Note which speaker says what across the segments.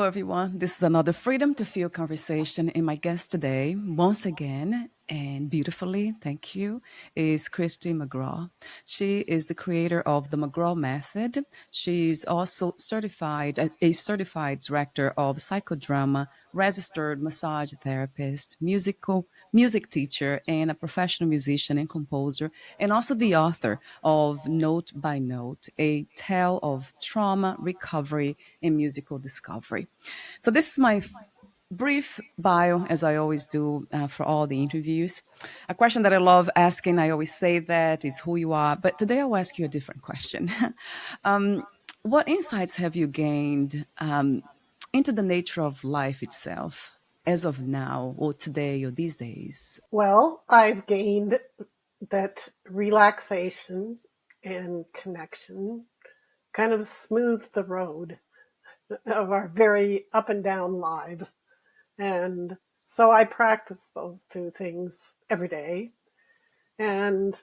Speaker 1: Hello, everyone. This is another Freedom to Feel conversation. And my guest today, once again, and beautifully, thank you, is Kristi Magraw. She is the creator of the Magraw Method. She's also certified as a certified director of psychodrama, registered massage therapist, music teacher, and a professional musician and composer, and also the author of Note by Note, a tale of trauma, recovery, and musical discovery. So this is my brief bio, as I always do for all the interviews. A question that I love asking, I always say that, is who you are. But today I'll ask you a different question. What insights have you gained into the nature of life itself as of now, or today, or these days?
Speaker 2: Well, I've gained that relaxation and connection kind of smooths the road of our very up and down lives. And so I practice those two things every day. And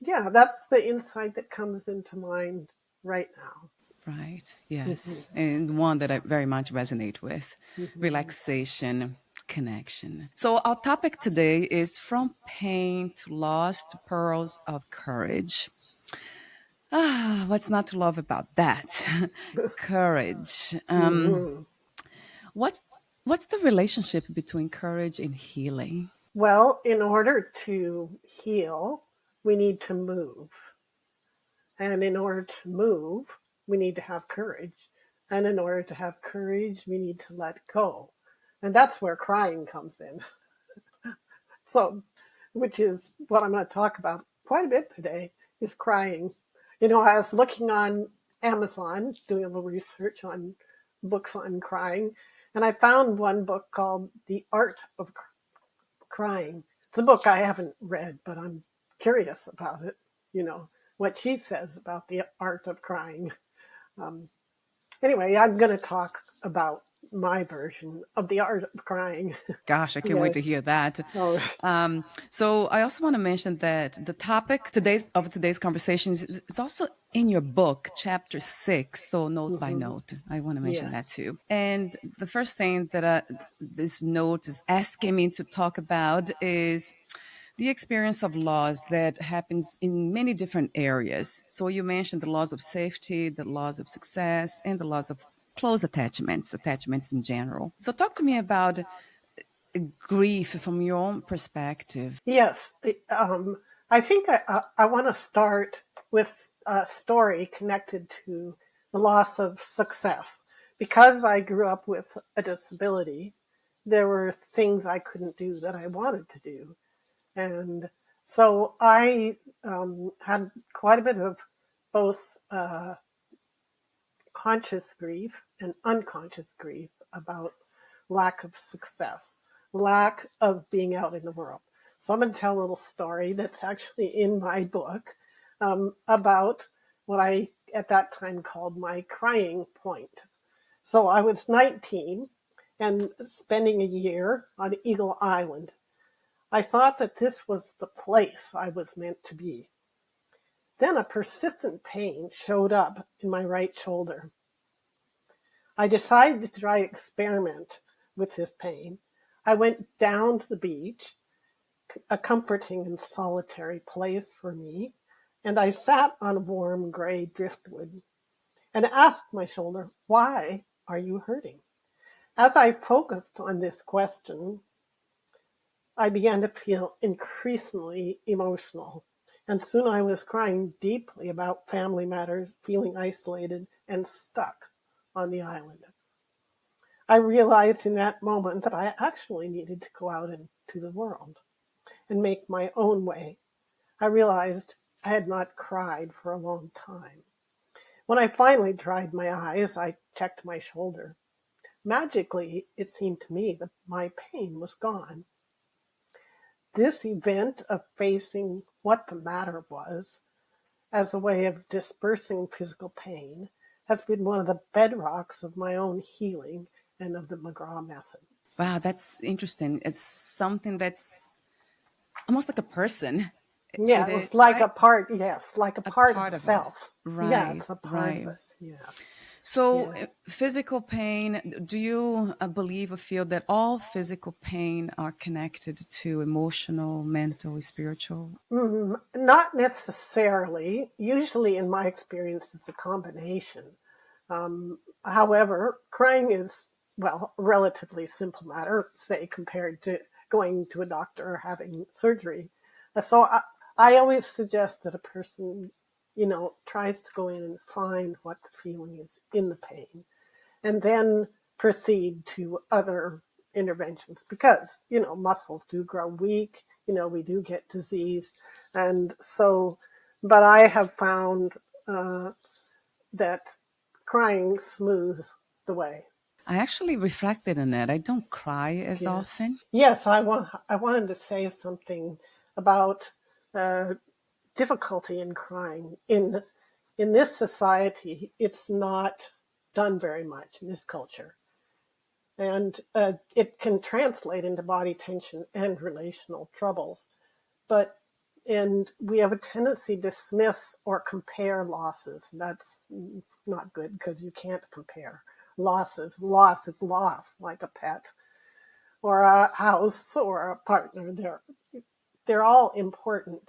Speaker 2: yeah, that's the insight that comes into mind right now.
Speaker 1: Right.
Speaker 2: Mhm,
Speaker 1: Yes. And one that I very much resonate with,
Speaker 2: mhm.
Speaker 1: relaxation, connection. So our topic today is from pain to lost pearls of courage. What's not to love about that? Courage.
Speaker 2: Mhm.
Speaker 1: What's what's the relationship between courage and healing?
Speaker 2: Well, in order to heal, we need to move. And in order to move, we need to have courage. And in order to have courage, we need to let go. And that's where crying comes in. So, which is what I'm going to talk about quite a bit today, is crying. You know, I was looking on Amazon, doing a little research on books on crying, and I found one book called The Art of Crying. It's a book I haven't read, but I'm curious about it, you know, what she says about the art of crying. Um, anyway, I'm going to talk about my version of the art of crying.
Speaker 1: Gosh, I can't wait to
Speaker 2: Yes.
Speaker 1: hear that.
Speaker 2: Oh,
Speaker 1: So I also want to mention that the topic today's conversation is also in your book, chapter 6. So note by
Speaker 2: mhm.
Speaker 1: note, I want to mention that
Speaker 2: Yes.
Speaker 1: too. And the first thing that this note is asking me to talk about is the experience of loss that happens in many different areas. So you mentioned the loss of safety, the loss of success, and the loss of close attachments in general. So talk to me about grief from your own perspective.
Speaker 2: Yes. I think I want to start with a story connected to the loss of success. Because I grew up with a disability, there were things I couldn't do that I wanted to do. And so I had quite a bit of both conscious grief and unconscious grief about lack of success, lack of being out in the world. So I'm going to tell a little story that's actually in my book about what I at that time called my crying point. So I was 19 and spending a year on Eagle Island. I thought that this was the place I was meant to be. Then a persistent pain showed up in my right shoulder. I decided to try experiment with this pain. I went down to the beach, a comforting and solitary place for me, and I sat on a warm gray driftwood and asked my shoulder, "Why are you hurting?" As I focused on this question, I began to feel increasingly emotional, and soon I was crying deeply about family matters, feeling isolated and stuck on the island. I realized in that moment that I actually needed to go out into the world and make my own way. I realized I had not cried for a long time. When I finally dried my eyes, I checked my shoulder. Magically, it seemed to me that my pain was gone. This event of facing what the matter was as a way of dispersing physical pain has been one of the bedrocks of my own healing and of the Magraw Method.
Speaker 1: Wow, that's interesting. It's something that's almost like a person.
Speaker 2: Yeah,
Speaker 1: It
Speaker 2: it
Speaker 1: is,
Speaker 2: was like
Speaker 1: right?
Speaker 2: a part, yes, like a
Speaker 1: A
Speaker 2: part of
Speaker 1: part of us.
Speaker 2: self. Yeah,
Speaker 1: Right,
Speaker 2: it's a part of
Speaker 1: right.
Speaker 2: us, yes.
Speaker 1: So,
Speaker 2: Yeah.
Speaker 1: physical pain, do you believe or feel that all physical pain are connected to emotional, mental, spiritual?
Speaker 2: Not necessarily. Usually, in my experience, it's a combination. However, crying is, well, a relatively simple matter, say, compared to going to a doctor or having surgery. So I always suggest that a person, tries to go in and find what the feeling is in the pain and then proceed to other interventions because, muscles do grow weak, we do get disease. And so, but I have found that crying smooths the way.
Speaker 1: I actually reflected on that. I don't cry as
Speaker 2: Yeah.
Speaker 1: often.
Speaker 2: Yes, I wanted to say something about uh, difficulty in crying. In this society, it's not done very much in this culture. And it can translate into body tension and relational troubles. But and we have a tendency to dismiss or compare losses. That's not good because you can't compare losses. Loss is loss, like a pet or a house or a partner. They're all important.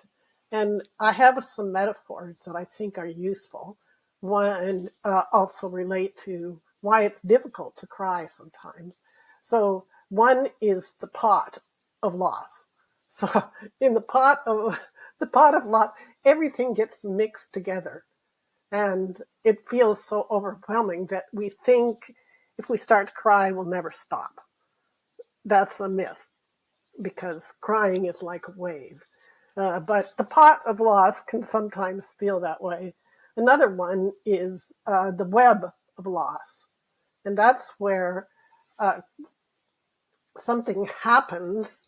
Speaker 2: And I have some metaphors that I think are useful. One also relate to why it's difficult to cry sometimes. So one is the pot of loss. So in the pot of loss, everything gets mixed together, and it feels so overwhelming that we think if we start to cry, we'll never stop. That's a myth because crying is like a wave. But the pot of loss can sometimes feel that way. Another one is the web of loss. And that's where uh, something happens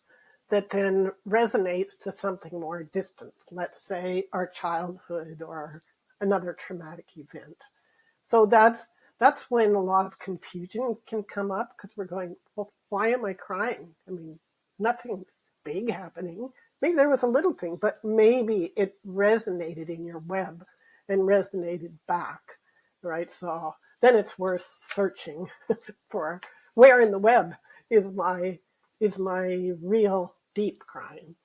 Speaker 2: that then resonates to something more distant. Let's say our childhood or another traumatic event. So that's when a lot of confusion can come up because we're going, well, why am I crying? I mean, nothing's big happening. Maybe there was a little thing, but maybe it resonated in your web and resonated back, right? So then it's worth searching for where in the web is my real deep crying.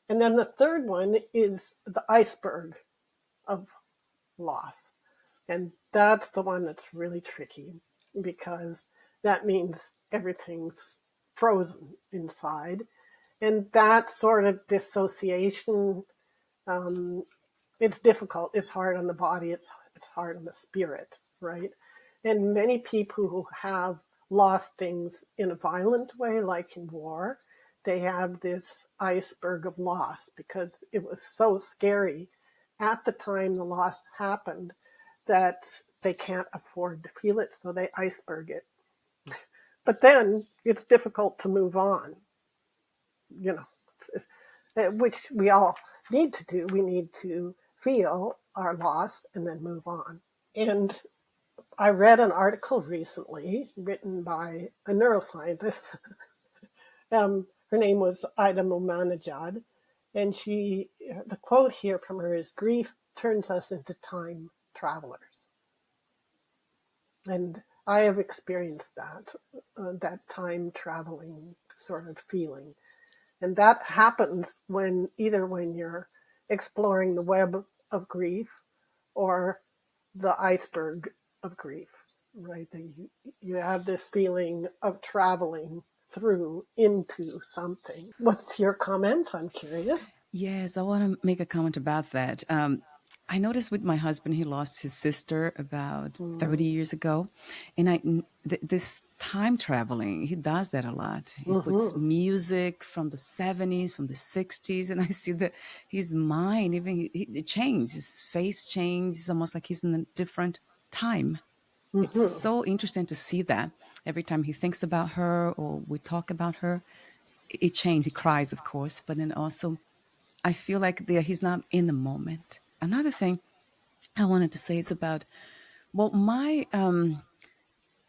Speaker 2: And then the third one is the iceberg of loss. And that's the one that's really tricky because that means everything's frozen inside. And that sort of dissociation, um, it's difficult. It's hard on the body. It's hard on the spirit, right? And many people who have lost things in a violent way, like in war, they have this iceberg of loss because it was so scary at the time the loss happened that they can't afford to feel it, so they iceberg it. But then it's difficult to move on, you which we all need to do. We need to feel our loss and then move on. And I read an article recently written by a neuroscientist. Her name was Ida Momanajad, and the quote here from her is, "Grief turns us into time travelers." And I have experienced that time traveling sort of feeling. And that happens when you're exploring the web of grief or the iceberg of grief, right? That you have this feeling of traveling through into something. What's your comment? I'm curious.
Speaker 1: Yes, I want to make a comment about that. I noticed with my husband, he lost his sister about 30 years ago. And this time traveling, he does that a lot. He puts
Speaker 2: Mm-hmm.
Speaker 1: music from the 70s, from the 60s, and I see that his mind, even it changed, his face changed. It's almost like he's in a different time. It's
Speaker 2: Mm-hmm.
Speaker 1: so interesting to see that every time he thinks about her or we talk about her, it changes. He cries, of course, but then also I feel like he's not in the moment. Another thing I wanted to say is about,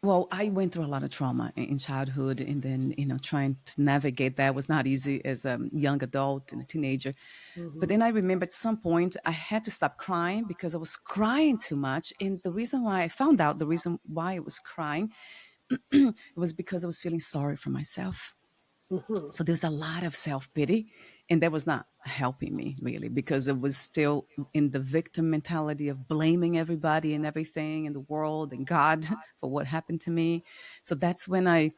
Speaker 1: well, Well, I went through a lot of trauma in childhood, and then trying to navigate that was not easy as a young adult and a teenager. But
Speaker 2: Hmm.
Speaker 1: then I remember at some point I had to stop crying because I was crying too much. And the reason why I found out the reason why I was crying, it was because I was feeling sorry for myself.
Speaker 2: Hmm.
Speaker 1: So there's a lot of self pity. And that was not helping me really because it was still in the victim mentality of blaming everybody and everything in the world and God for what happened to me. So that's when I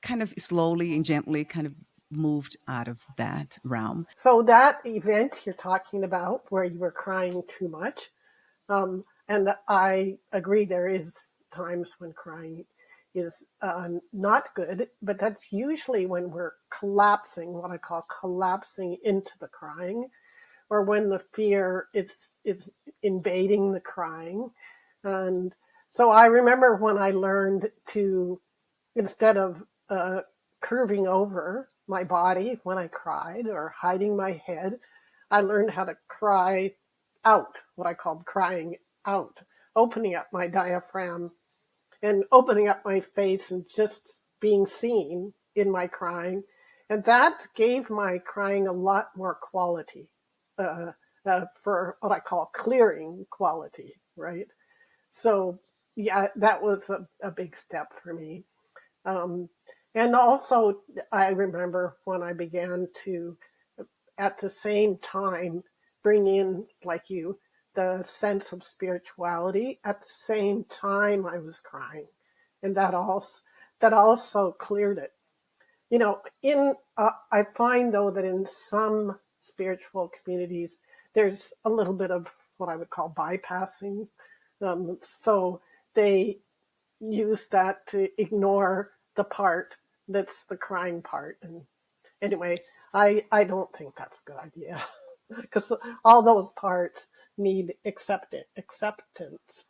Speaker 1: kind of slowly and gently kind of moved out of that realm.
Speaker 2: So that event you're talking about where you were crying too much, and I agree there is times when crying is not good, but that's usually when we're collapsing, what I call collapsing into the crying, or when the fear is invading the crying. And so I remember when I learned to, instead of curving over my body when I cried or hiding my head, I learned how to cry out, what I called crying out, opening up my diaphragm and opening up my face and just being seen in my crying. And that gave my crying a lot more quality, uh, for what I call clearing quality, right? So, yeah, that was a big step for me. Um, and also, I remember when I began to, at the same time, bring in, like you, the sense of spirituality. At the same time, I was crying, and that also cleared it. In I find though that in some spiritual communities, there's a little bit of what I would call bypassing. So they use that to ignore the part that's the crying part. And anyway, I don't think that's a good idea because all those parts need acceptance.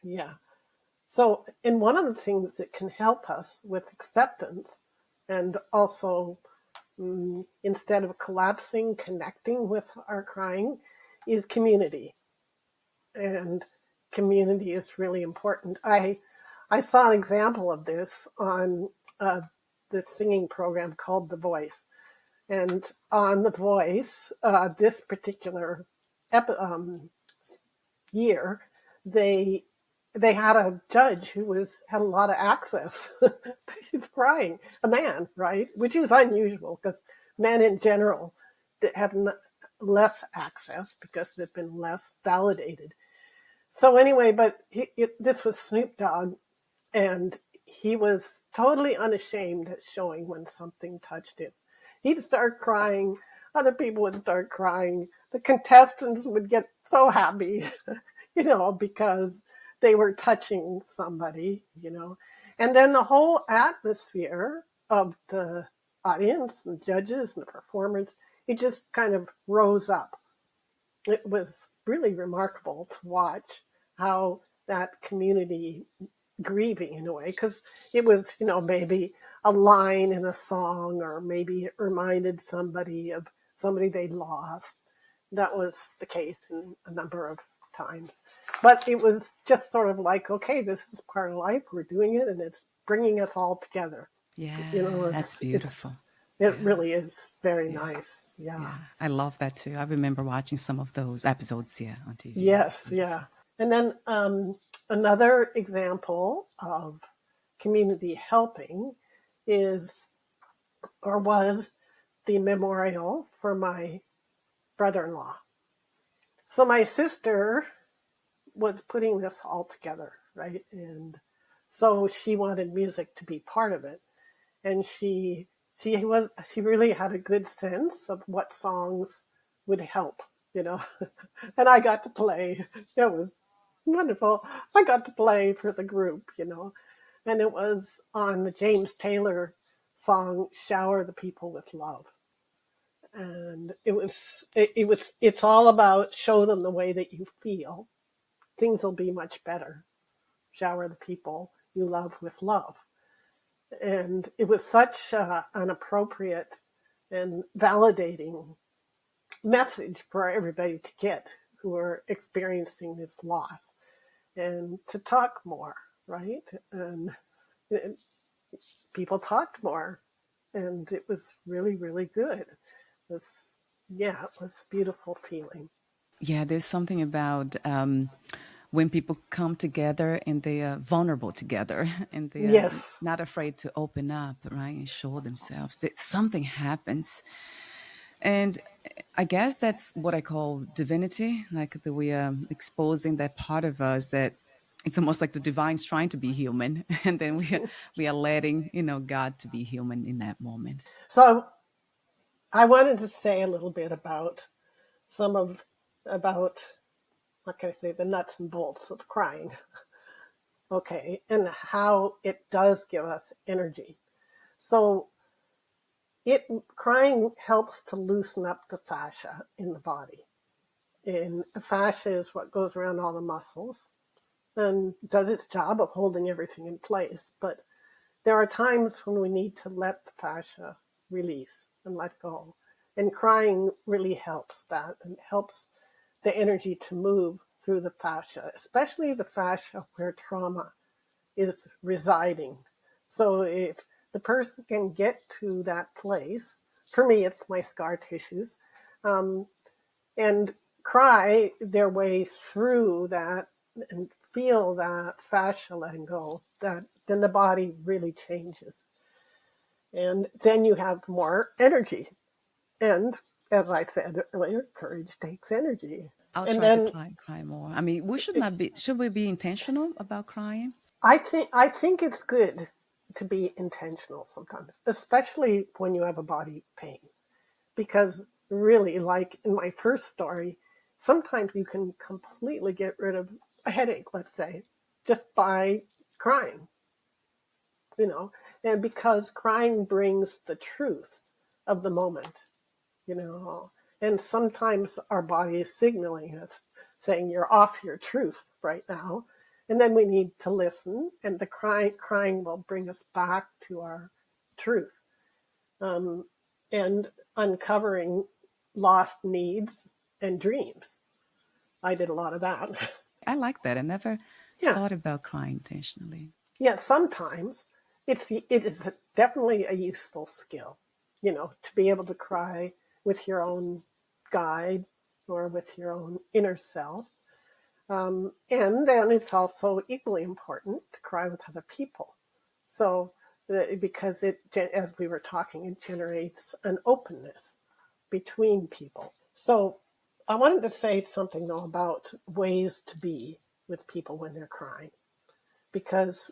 Speaker 2: Yeah. So, and one of the things that can help us with acceptance and also, instead of collapsing, connecting with our crying is community. And community is really important. I saw an example of this on uh, this singing program called The Voice. And on The Voice, this particular year, they they had a judge who had a lot of access to his crying, a man, right? Which is unusual because men in general have less access because they've been less validated. So anyway, but this was Snoop Dogg, and he was totally unashamed at showing when something touched him. He'd start crying. Other people would start crying. The contestants would get so happy, because they were touching somebody. And then the whole atmosphere of the audience and judges and the performers, it just kind of rose up. It was really remarkable to watch how that community grieving in a way, because it was, maybe a line in a song, or maybe it reminded somebody of somebody they lost. That was the case in a number of times. But it was just sort of like, okay, this is part of life. We're doing it, and it's bringing us all together.
Speaker 1: Yeah, that's
Speaker 2: It's
Speaker 1: beautiful.
Speaker 2: it
Speaker 1: Yeah,
Speaker 2: really is very
Speaker 1: yeah,
Speaker 2: nice. Yeah.
Speaker 1: yeah. I love that too. I remember watching some of those episodes, yeah, on TV. It's
Speaker 2: Yes,
Speaker 1: beautiful.
Speaker 2: yeah. And then another example of community helping is, or was, the memorial for my brother-in-law. So my sister was putting this all together, right? And so she wanted music to be part of it. And she really had a good sense of what songs would help, you know. And I got to play. It was wonderful. I got to play for the group. And it was on the James Taylor song "Shower the People with Love." And it's all about show them the way that you feel. Things will be much better. Shower the people you love with love. And it was such an appropriate and validating message for everybody to get who are experiencing this loss, and to talk more. right? And it, people talked more, and it was really, really good. It was a beautiful feeling.
Speaker 1: Yeah, there's something about when people come together and they are vulnerable together and they are
Speaker 2: Yes.
Speaker 1: not afraid to open up, right, and show themselves. That something happens. And I guess that's what I call divinity, like that we are exposing that part of us that it's almost like the divine's trying to be human, and then we are letting God to be human in that moment.
Speaker 2: So I wanted to say a little bit about some of about what can I say, the nuts and bolts of crying, okay, and how it does give us energy. So it crying helps to loosen up the fascia in the body. And fascia is what goes around all the muscles and does its job of holding everything in place. But there are times when we need to let the fascia release and let go. And crying really helps that and helps the energy to move through the fascia, especially the fascia where trauma is residing. So if the person can get to that place, for me, it's my scar tissues, um, and cry their way through that and feel that fascia letting go, that then the body really changes. And then you have more energy. And as I said earlier, courage takes energy.
Speaker 1: I'll
Speaker 2: And
Speaker 1: try to
Speaker 2: then
Speaker 1: cry more. I mean, we should not be. Should we be intentional about crying?
Speaker 2: I think it's good to be intentional sometimes, especially when you have a body pain. Because really, like in my first story, sometimes you can completely get rid of a headache, let's say, just by crying, you know, and because crying brings the truth of the moment, you know, and sometimes our body is signaling us, saying you're off your truth right now. And then we need to listen, and the crying will bring us back to our truth. Um, and uncovering lost needs and dreams. I did a lot of that.
Speaker 1: I like that. I never
Speaker 2: Yeah,
Speaker 1: thought about crying intentionally.
Speaker 2: yeah. Sometimes it is definitely a useful skill, you know, to be able to cry with your own guide or with your own inner self. And then it's also equally important to cry with other people. So, because as we were talking, it generates an openness between people. So I wanted to say something though about ways to be with people when they're crying, because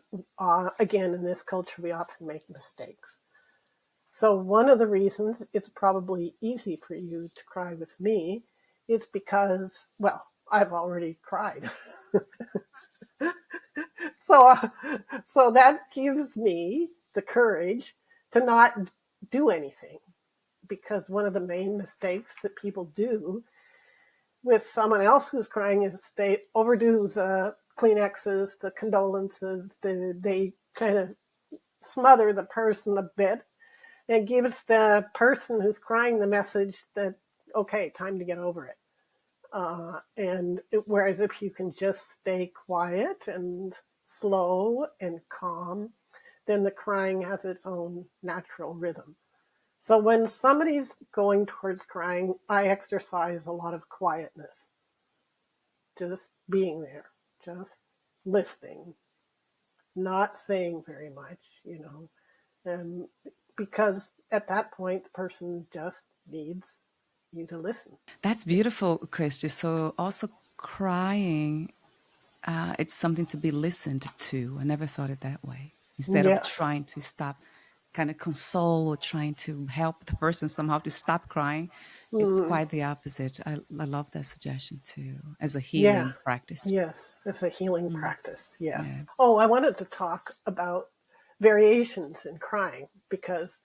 Speaker 2: again, in this culture, we often make mistakes. So one of the reasons it's probably easy for you to cry with me is because, well, I've already cried. So, so that gives me the courage to not do anything, because one of the main mistakes that people do with someone else who's crying is they overdo the Kleenexes, the condolences, they kind of smother the person a bit. It gives the person who's crying the message that, okay, time to get over it. Whereas if you can just stay quiet and slow and calm, then the crying has its own natural rhythm. So when somebody's going towards crying, I exercise a lot of quietness, just being there, just listening, not saying very much, you know, and because at that point, the person just needs you to listen.
Speaker 1: That's beautiful, Kristi. So also crying, it's something to be listened to. I never thought it that way. Instead of
Speaker 2: Yes.
Speaker 1: trying to stop, kind of console or trying to help the person somehow to stop crying, it's
Speaker 2: Mm,
Speaker 1: quite the opposite. I love that suggestion too, as a
Speaker 2: yeah.
Speaker 1: healing practice.
Speaker 2: Yes. It's a healing
Speaker 1: Mm,
Speaker 2: practice. Yes.
Speaker 1: yeah.
Speaker 2: Oh, I wanted to talk about variations in crying because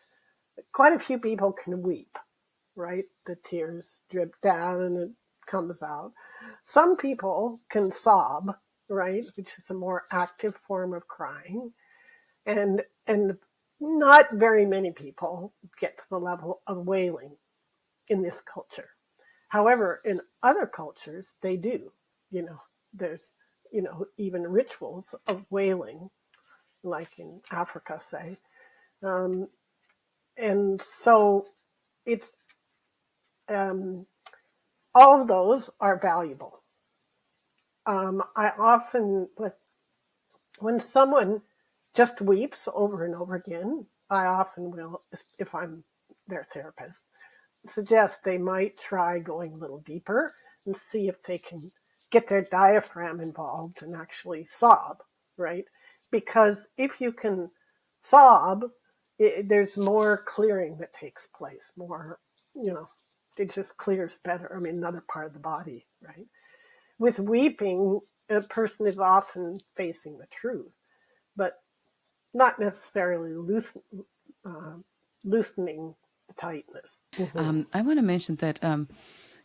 Speaker 2: quite a few people can weep, right? The tears drip down and it comes out. Some people can sob, right? Which is a more active form of crying. And not very many people get to the level of wailing in this culture. However, in other cultures, they do. You know, there's even rituals of wailing, like in Africa, say. And so it's all of those are valuable. I often, when someone just weeps over and over again, I often will, if I'm their therapist, suggest they might try going a little deeper and see if they can get their diaphragm involved and actually sob, right? Because if you can sob, there's more clearing that takes place, more, it just clears better. I mean, another part of the body, right? With weeping, a person is often facing the truth, but not necessarily loosening the tightness.
Speaker 1: I want to mention that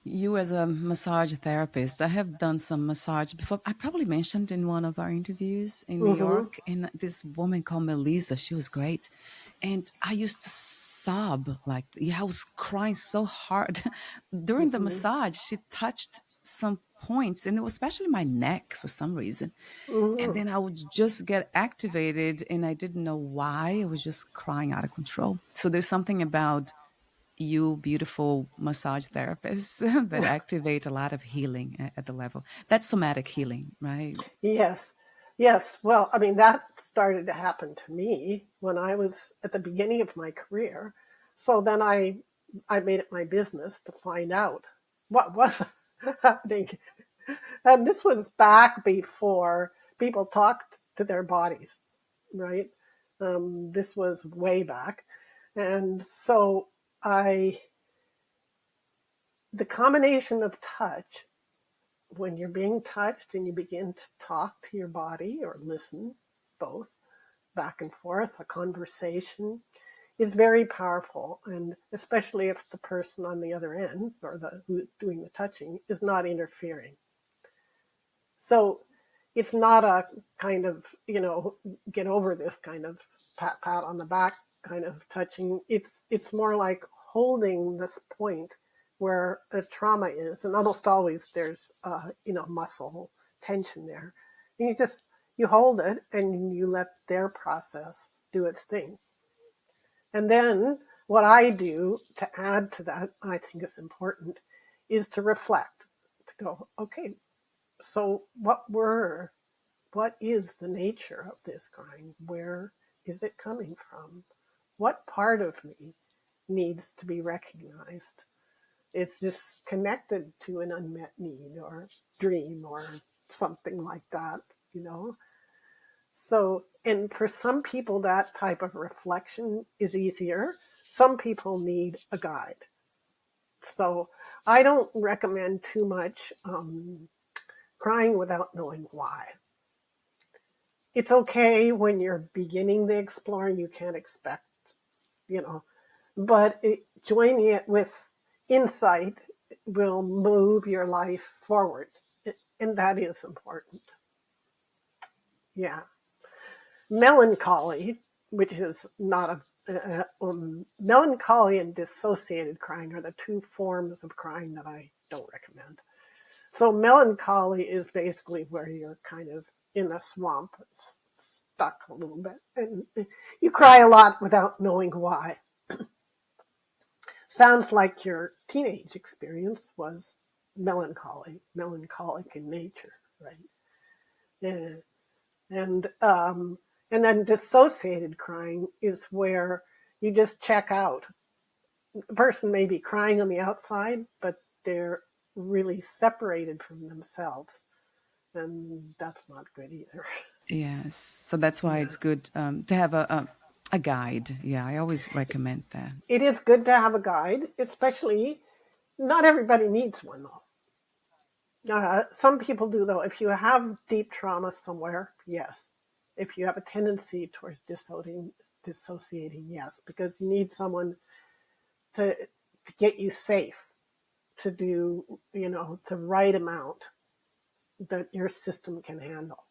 Speaker 1: you, as a massage therapist, I have done some massage before. I probably mentioned in one of our interviews in New York, and this woman called Melissa, she was great. And I used to sob, like, I was crying so hard. During the massage, she touched some points, and it was especially my neck for some reason. And then I would just get activated, and I didn't know why. I was just crying out of control. So there's something about you beautiful massage therapists that activate a lot of healing at the level. That's somatic healing, right?
Speaker 2: Yes. Yes. Well, I mean, that started to happen to me when I was at the beginning of my career. So then I made it my business to find out what was happening. And this was back before people talked to their bodies, right? This was way back. And so the combination of touch, when you're being touched and you begin to talk to your body or listen, both back and forth, a conversation is very powerful. And especially if the person on the other end or who's doing the touching is not interfering. So it's not a kind of, get over this kind of pat on the back kind of touching. It's more like holding this point where a trauma is, and almost always there's muscle tension there. And you hold it and you let their process do its thing. And then what I do to add to that, I think is important, is to reflect, to go, okay, so what is the nature of this crying? Where is it coming from? What part of me needs to be recognized? Is this connected to an unmet need or dream or something like that, So, and for some people, that type of reflection is easier. Some people need a guide. So I don't recommend too much crying without knowing why. It's okay when you're beginning the exploring, you can't expect, but joining it with insight will move your life forwards. And that is important. Yeah. Melancholy, which is not melancholy and dissociated crying are the two forms of crying that I don't recommend. So melancholy is basically where you're kind of in a swamp, stuck a little bit, and you cry a lot without knowing why. Sounds like your teenage experience was melancholy, melancholic in nature, right? Yeah. And then dissociated crying is where you just check out. The person may be crying on the outside, but they're really separated from themselves. And that's not good either.
Speaker 1: Yes. So that's why it's good to have a guide. Yeah, I always recommend that.
Speaker 2: It is good to have a guide, especially not everybody needs one though. Some people do though. If you have deep trauma somewhere, yes. If you have a tendency towards dissociating, yes, because you need someone to get you safe, to do, the right amount that your system can handle,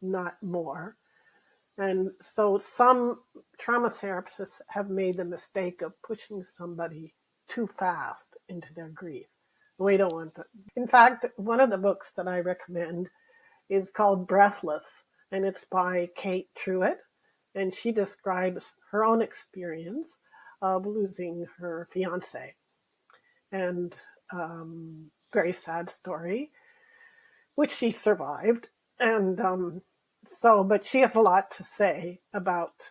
Speaker 2: not more. And so some trauma therapists have made the mistake of pushing somebody too fast into their grief. We don't want that. In fact, one of the books that I recommend is called Breathless, and it's by Kate Truitt, and she describes her own experience of losing her fiance. And very sad story, which she survived. And but she has a lot to say about,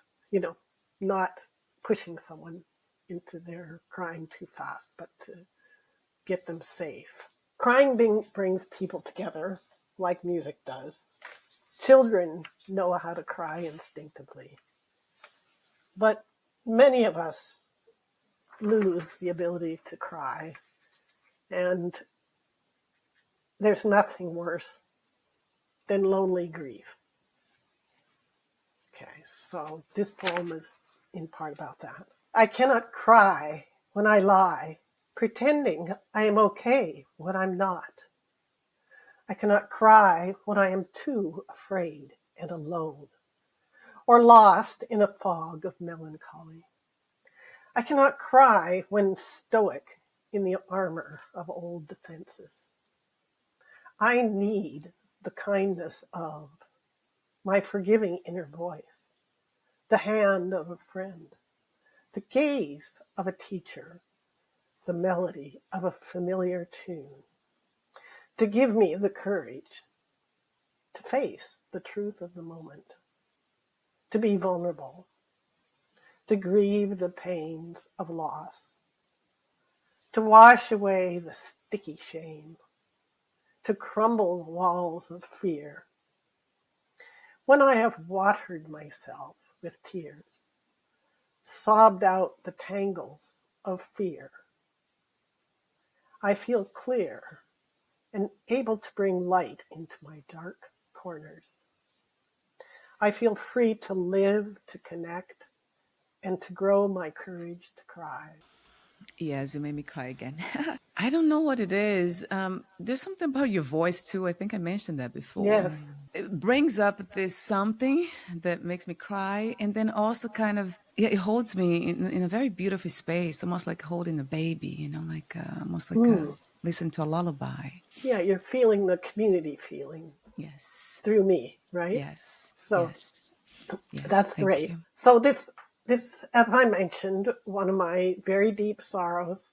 Speaker 2: not pushing someone into their crying too fast, but to get them safe. Crying brings people together like music does. Children know how to cry instinctively. But many of us lose the ability to cry. And there's nothing worse than lonely grief. Okay, so this poem is in part about that. I cannot cry when I lie, pretending I am okay when I'm not. I cannot cry when I am too afraid and alone, or lost in a fog of melancholy. I cannot cry when stoic in the armor of old defenses. I need the kindness of my forgiving inner voice, the hand of a friend, the gaze of a teacher, the melody of a familiar tune, to give me the courage to face the truth of the moment, to be vulnerable, to grieve the pains of loss, to wash away the sticky shame, to crumble the walls of fear. When I have watered myself with tears, sobbed out the tangles of fear, I feel clear and able to bring light into my dark corners. I feel free to live, to connect, and to grow my courage to cry.
Speaker 1: Yes, it made me cry again. I don't know what it is. There's something about your voice too. I think I mentioned that before.
Speaker 2: Yes.
Speaker 1: It brings up this something that makes me cry, and then also kind of it holds me in a very beautiful space, almost like holding a baby. Like almost like listen to a lullaby.
Speaker 2: Yeah, you're feeling the community feeling
Speaker 1: Yes,
Speaker 2: through me, right?
Speaker 1: yes,
Speaker 2: So
Speaker 1: yes, yes.
Speaker 2: that's
Speaker 1: Thank
Speaker 2: great.
Speaker 1: you.
Speaker 2: So this, as I mentioned, one of my very deep sorrows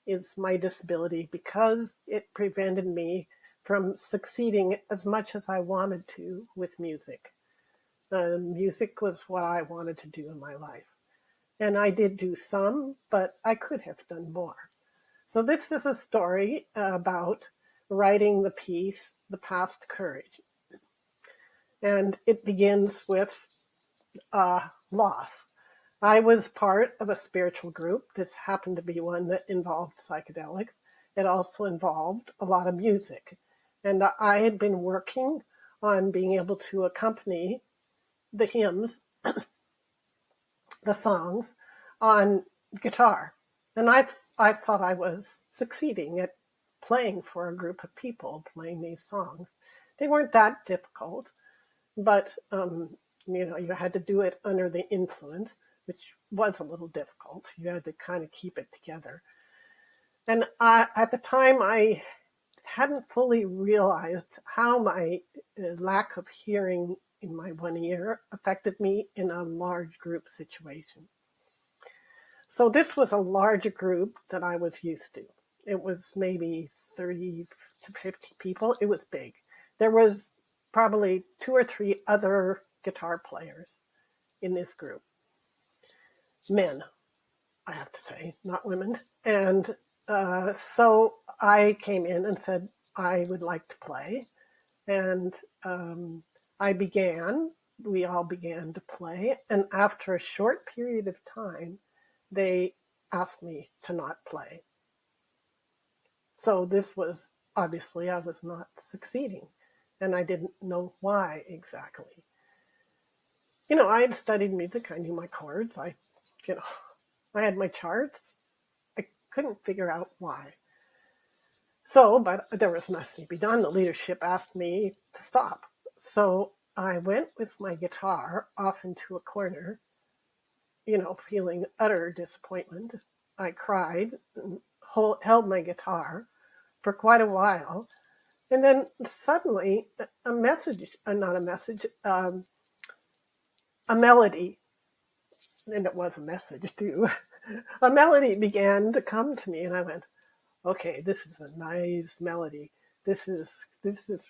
Speaker 2: is my disability, because it prevented me from succeeding as much as I wanted to with music. Music was what I wanted to do in my life. And I did do some, but I could have done more. So this is a story about writing the piece, The Path to Courage. And it begins with loss. I was part of a spiritual group. This happened to be one that involved psychedelics. It also involved a lot of music. And I had been working on being able to accompany the hymns, the songs, on guitar. And I thought I was succeeding at playing for a group of people, playing these songs. They weren't that difficult, but you had to do it under the influence, which was a little difficult. You had to kind of keep it together. And at the time, I hadn't fully realized how my lack of hearing in my one ear affected me in a large group situation. So this was a larger group than I was used to. It was maybe 30 to 50 people. It was big. There was probably 2 or 3 other guitar players in this group. Men, I have to say, not women. And so I came in and said, I would like to play. And we all began to play. And after a short period of time, they asked me to not play. So this was, obviously, I was not succeeding. And I didn't know why exactly. I had studied music. I knew my chords. I had my charts. I couldn't figure out why. So, but there was nothing to be done. The leadership asked me to stop. So I went with my guitar off into a corner, feeling utter disappointment. I cried and held my guitar for quite a while. And then suddenly a message, not a message, a melody, and it was a message too, a melody began to come to me, and I went, okay, this is a nice melody. This is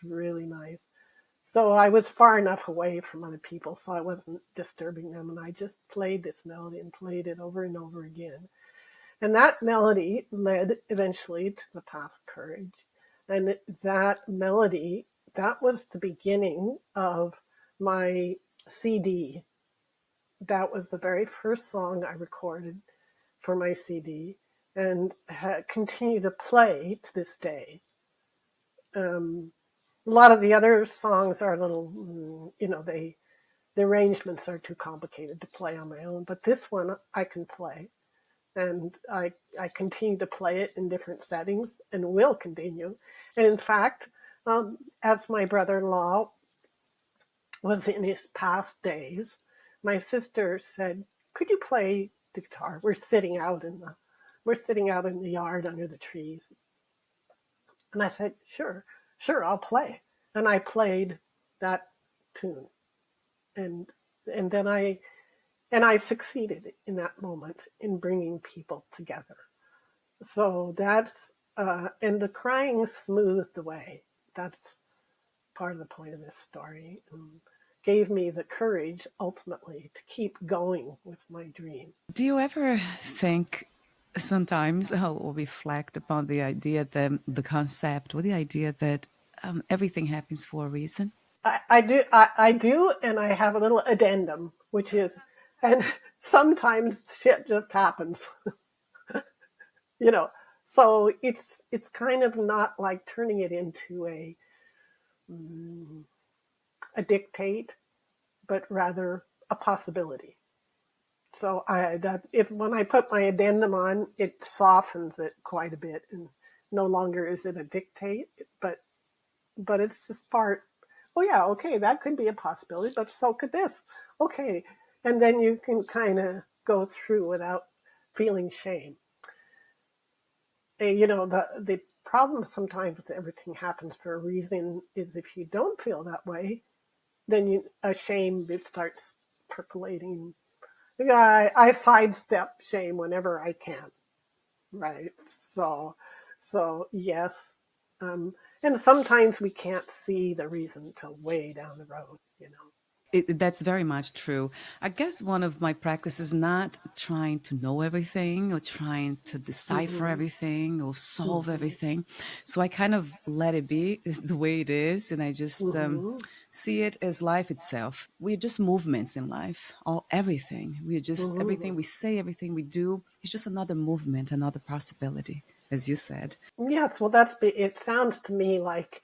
Speaker 2: really nice. So I was far enough away from other people so I wasn't disturbing them, and I just played this melody and played it over and over again. And that melody led eventually to the path of courage. And that melody, that was the beginning of my CD. That was the very first song I recorded for my CD and continue to play to this day. A lot of the other songs are a little, the arrangements are too complicated to play on my own, but this one I can play. And I continue to play it in different settings and will continue. And in fact, as my brother-in-law was in his past days, my sister said, "Could you play the guitar? We're sitting out in the yard under the trees." And I said, "Sure, I'll play." And I played that tune, and then I succeeded in that moment in bringing people together. So that's and the crying smoothed the way. That's part of the point of this story. Gave me the courage ultimately to keep going with my dream.
Speaker 1: Do you ever think sometimes or reflect upon the idea that the concept or the idea that everything happens for a reason?
Speaker 2: I do, and I have a little addendum, which is, and sometimes shit just happens, you know. So it's kind of not like turning it into a dictate, but rather a possibility. So when I put my addendum on, it softens it quite a bit, and no longer is it a dictate, but it's just part. Oh yeah, okay, that could be a possibility, but so could this. Okay, and then you can kind of go through without feeling shame. And, the problem sometimes with everything happens for a reason is if you don't feel that way, then a shame starts percolating. I sidestep shame whenever I can, right? So yes, and sometimes we can't see the reason till way down the road,
Speaker 1: That's very much true. I guess one of my practices is not trying to know everything or trying to decipher everything or solve everything. So I kind of let it be the way it is, and I just see it as life itself. We're just movements in life, all everything. We're just everything we say, everything we do. It's just another movement, another possibility, as you said.
Speaker 2: Yes, well, it sounds to me like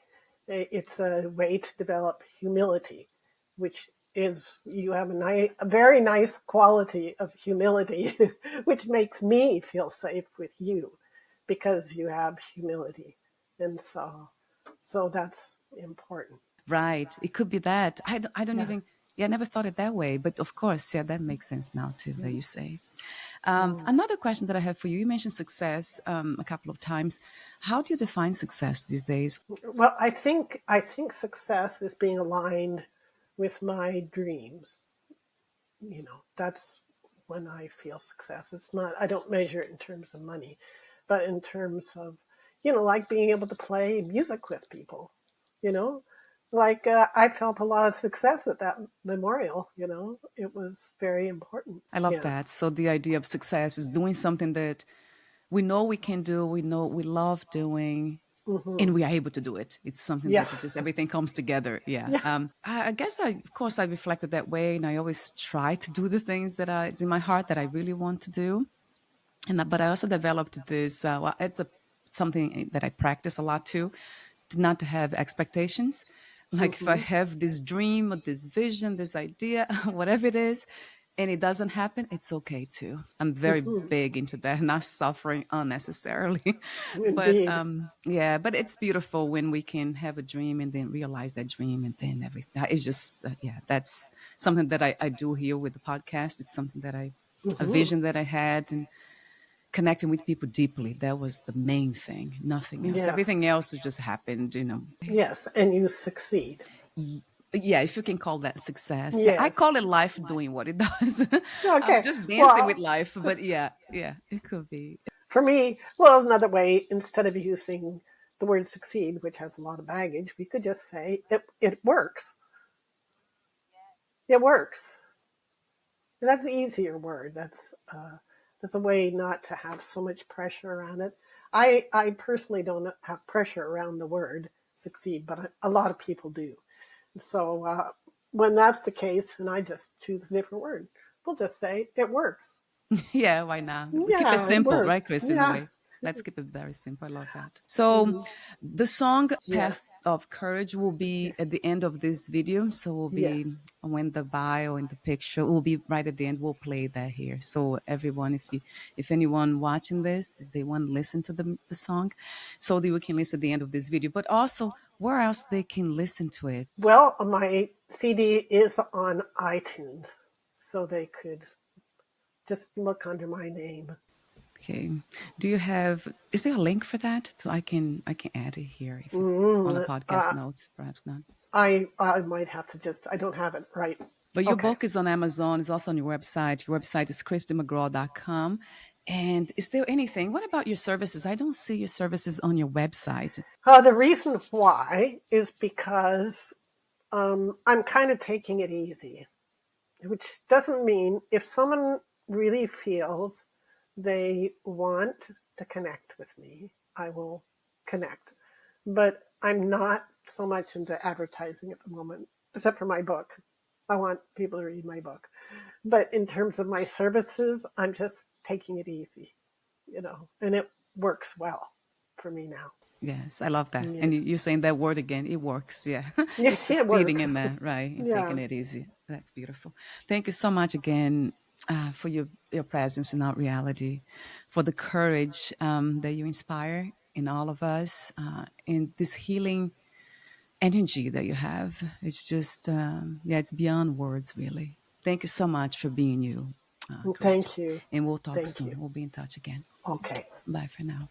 Speaker 2: it's a way to develop humility, which is you have a very nice quality of humility, which makes me feel safe with you because you have humility. And so that's important.
Speaker 1: Right. It could be that. I don't
Speaker 2: Yeah.
Speaker 1: even, yeah, I never thought it that way. But of course, yeah, that makes sense now too, that you say. Another question that I have for you, you mentioned success a couple of times. How do you define success these days?
Speaker 2: Well, I think success is being aligned with my dreams. That's when I feel success. It's not, I don't measure it in terms of money, but in terms of, like being able to play music with people, you know, like I felt a lot of success at that memorial, it was very important.
Speaker 1: I love
Speaker 2: Yeah.
Speaker 1: that. So the idea of success is doing something that we know we can do, we know we love doing, and we are able to do it. It's something
Speaker 2: Yeah.
Speaker 1: that just everything comes together. Yeah.
Speaker 2: Yeah.
Speaker 1: I guess of course, I reflected that way, and I always try to do the things that it's in my heart that I really want to do. But I also developed this. It's something that I practice a lot too, to not to have expectations. Like if I have this dream or this vision, this idea, whatever it is, and it doesn't happen, it's okay too. I'm very big into that, not suffering unnecessarily. But
Speaker 2: Indeed.
Speaker 1: yeah, but it's beautiful when we can have a dream and then realize that dream and then everything. It's just, yeah, that's something that I do here with the podcast. It's something that a vision that I had. And connecting with people deeply. That was the main thing, nothing else.
Speaker 2: Yes.
Speaker 1: Everything else just happened,
Speaker 2: Yes. And you succeed.
Speaker 1: Yeah, if you can call that success. Yeah, I
Speaker 2: Yes.
Speaker 1: call it life doing what it does. I'm
Speaker 2: Okay.
Speaker 1: just dancing with
Speaker 2: Well,
Speaker 1: life, but yeah, it could be.
Speaker 2: for me, well, another way, instead of using the word succeed, which has a lot of baggage, we could just say it works. It works. And that's an easier word. That's a way not to have so much pressure around it. I personally don't have pressure around the word succeed, but a lot of people do. So when that's the case, and I just choose a different word, we'll just say it works.
Speaker 1: Yeah, why not? We keep it
Speaker 2: Yeah, it
Speaker 1: simple,
Speaker 2: works.
Speaker 1: right, Chris, in a
Speaker 2: Yeah.
Speaker 1: way. Let's keep it very simple. I love that. So
Speaker 2: Hmm.
Speaker 1: the song
Speaker 2: Yes.
Speaker 1: Path of Courage will be at the end of this video. So we'll be,
Speaker 2: Yes.
Speaker 1: when the bio and the picture will be right at the end, we'll play that here. So everyone, if anyone watching this, if they want to listen to the song, so that we can listen at the end of this video. But also where else they can listen to it.
Speaker 2: Well, my CD is on iTunes, so they could just look under my name.
Speaker 1: Okay. Is there a link for that? So I can add it here if on the
Speaker 2: Mm,
Speaker 1: podcast notes, perhaps not.
Speaker 2: I might have to I don't have it right.
Speaker 1: But your
Speaker 2: Okay.
Speaker 1: book is on Amazon. It's also on your website. Your website is kristimagraw.com. And is there anything? What about your services? I don't see your services on your website.
Speaker 2: The reason why is because I'm kind of taking it easy, which doesn't mean if someone really feels they want to connect with me, I will connect. But I'm not so much into advertising at the moment, except for my book. I want people to read my book. But in terms of my services, I'm just taking it easy, and it works well for me now.
Speaker 1: Yes, I love that.
Speaker 2: Yeah,
Speaker 1: And you're saying that word again. It works. Yeah.
Speaker 2: yeah,
Speaker 1: It's
Speaker 2: it
Speaker 1: succeeding
Speaker 2: works.
Speaker 1: in that, right? And taking
Speaker 2: Yeah.
Speaker 1: it easy. That's beautiful. Thank you so much again for your presence in our reality, for the courage that you inspire in all of us, in this healing energy that you have. It's just, it's beyond words, really. Thank you so much for being you, Christy.
Speaker 2: Thank you.
Speaker 1: And we'll talk
Speaker 2: Thank you.
Speaker 1: soon. We'll be in touch again.
Speaker 2: Okay.
Speaker 1: Bye for now.